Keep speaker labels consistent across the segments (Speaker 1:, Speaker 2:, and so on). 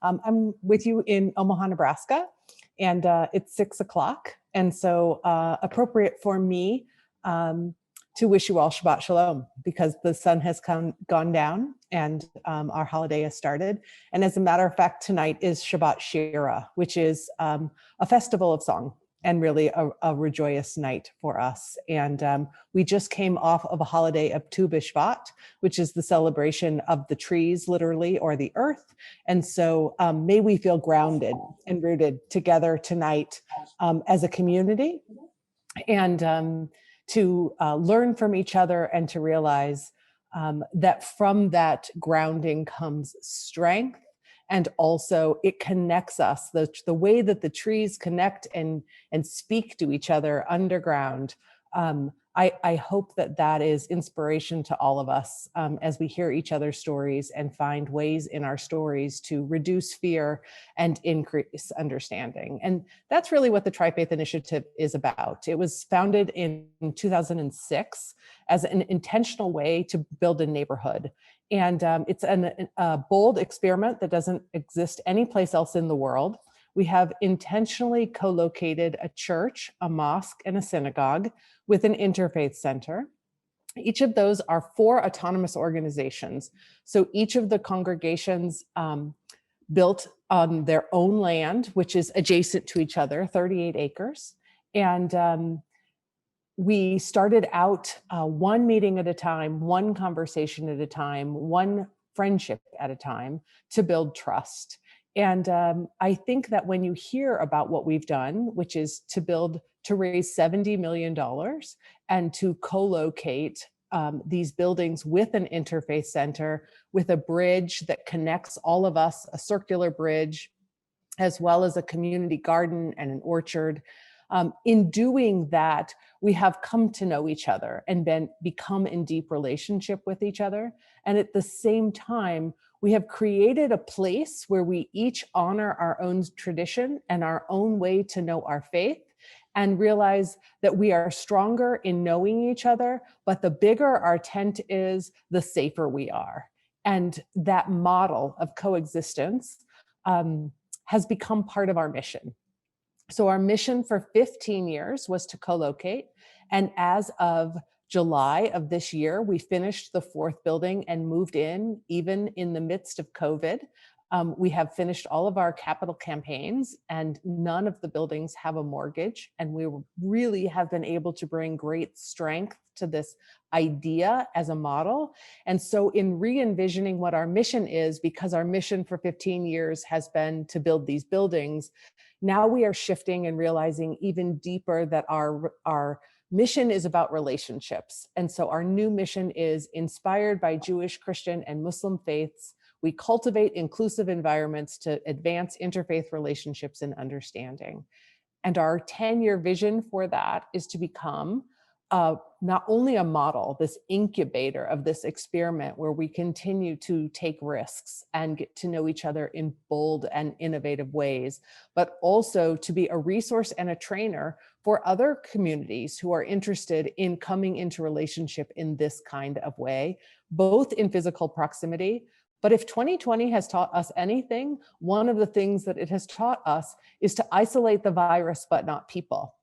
Speaker 1: I'm with you in Omaha, Nebraska, and it's 6 o'clock. And so appropriate for me to wish you all Shabbat Shalom, because the sun has gone down and our holiday has started. And as a matter of fact, tonight is Shabbat Shira, which is a festival of song and really a joyous night for us. And we just came off of a holiday of Tu B'Shvat, which is the celebration of the trees, literally, or the earth. And so may we feel grounded and rooted together tonight as a community, and to learn from each other and to realize that from that grounding comes strength. And also it connects us, the way that the trees connect and speak to each other underground. I hope that is inspiration to all of us as we hear each other's stories and find ways in our stories to reduce fear and increase understanding. And that's really what the Tri-Faith Initiative is about. It was founded in 2006 as an intentional way to build a neighborhood. And it's a bold experiment that doesn't exist anyplace else in the world. We have intentionally co-located a church, a mosque, and a synagogue with an interfaith center. Each of those are 4 autonomous organizations. So each of the congregations built on their own land, which is adjacent to each other, 38 acres. And we started out one meeting at a time, one conversation at a time, one friendship at a time to build trust. And I think that when you hear about what we've done, which is to raise $70 million and to co-locate these buildings with an interfaith center, with a bridge that connects all of us, a circular bridge, as well as a community garden and an orchard. In doing that, we have come to know each other and become in deep relationship with each other. And at the same time, we have created a place where we each honor our own tradition and our own way to know our faith, and realize that we are stronger in knowing each other, but the bigger our tent is, the safer we are. And that model of coexistence has become part of our mission. So our mission for 15 years was to co-locate. And as of July of this year, we finished the 4th building and moved in, even in the midst of COVID. We have finished all of our capital campaigns, and none of the buildings have a mortgage. And we really have been able to bring great strength to this idea as a model. And so in re-envisioning what our mission is, because our mission for 15 years has been to build these buildings, now we are shifting and realizing even deeper that our mission is about relationships. And so our new mission is inspired by Jewish, Christian, and Muslim faiths. We cultivate inclusive environments to advance interfaith relationships and understanding. And our 10-year vision for that is to become not only a model, this incubator of this experiment where we continue to take risks and get to know each other in bold and innovative ways, but also to be a resource and a trainer for other communities who are interested in coming into relationship in this kind of way, both in physical proximity. But if 2020 has taught us anything, one of the things that it has taught us is to isolate the virus, but not people.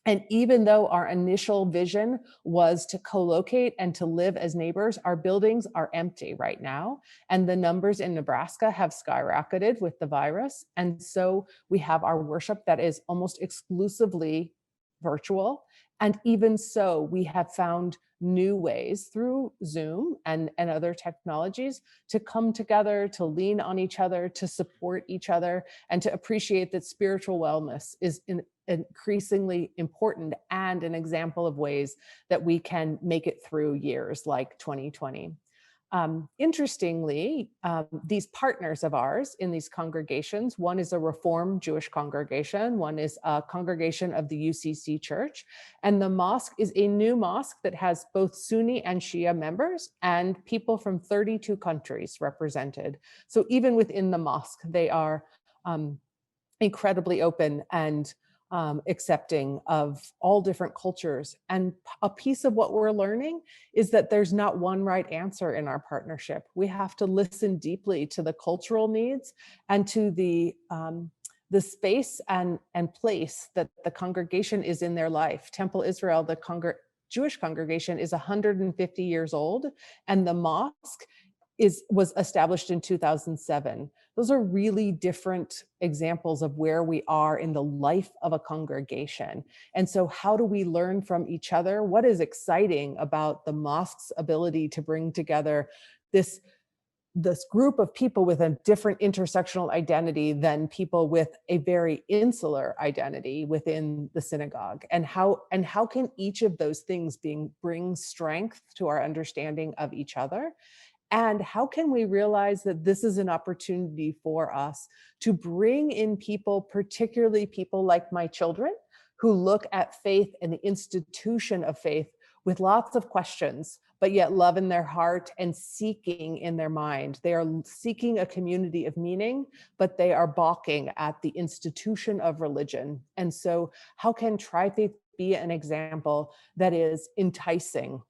Speaker 1: And even though our initial vision was to co-locate and to live as neighbors, our buildings are empty right now. And the numbers in Nebraska have skyrocketed with the virus. And so we have our worship that is almost exclusively virtual. And even so, we have found new ways through Zoom and other technologies to come together, to lean on each other, to support each other, and to appreciate that spiritual wellness is increasingly important and an example of ways that we can make it through years like 2020. Interestingly, these partners of ours in these congregations, one is a Reformed Jewish congregation, one is a congregation of the UCC Church, and the mosque is a new mosque that has both Sunni and Shia members and people from 32 countries represented. So even within the mosque, they are incredibly open and accepting of all different cultures. And a piece of what we're learning is that there's not one right answer in our partnership. We have to listen deeply to the cultural needs and to the space and place that the congregation is in their life. Temple Israel, the Jewish congregation, is 150 years old, and the mosque was established in 2007. Those are really different examples of where we are in the life of a congregation. And so how do we learn from each other? What is exciting about the mosque's ability to bring together this group of people with a different intersectional identity than people with a very insular identity within the synagogue? And how can each of those things bring strength to our understanding of each other? And how can we realize that this is an opportunity for us to bring in people, particularly people like my children, who look at faith and the institution of faith with lots of questions, but yet love in their heart and seeking in their mind. They are seeking a community of meaning, but they are balking at the institution of religion. And so how can Tri-Faith be an example that is enticing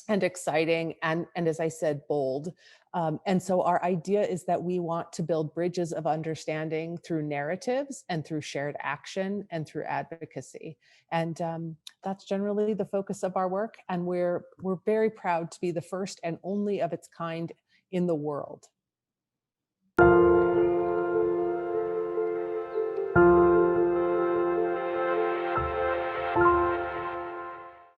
Speaker 1: and exciting, and as I said, bold? And so our idea is that we want to build bridges of understanding through narratives and through shared action and through advocacy. And that's generally the focus of our work. And we're very proud to be the first and only of its kind in the world.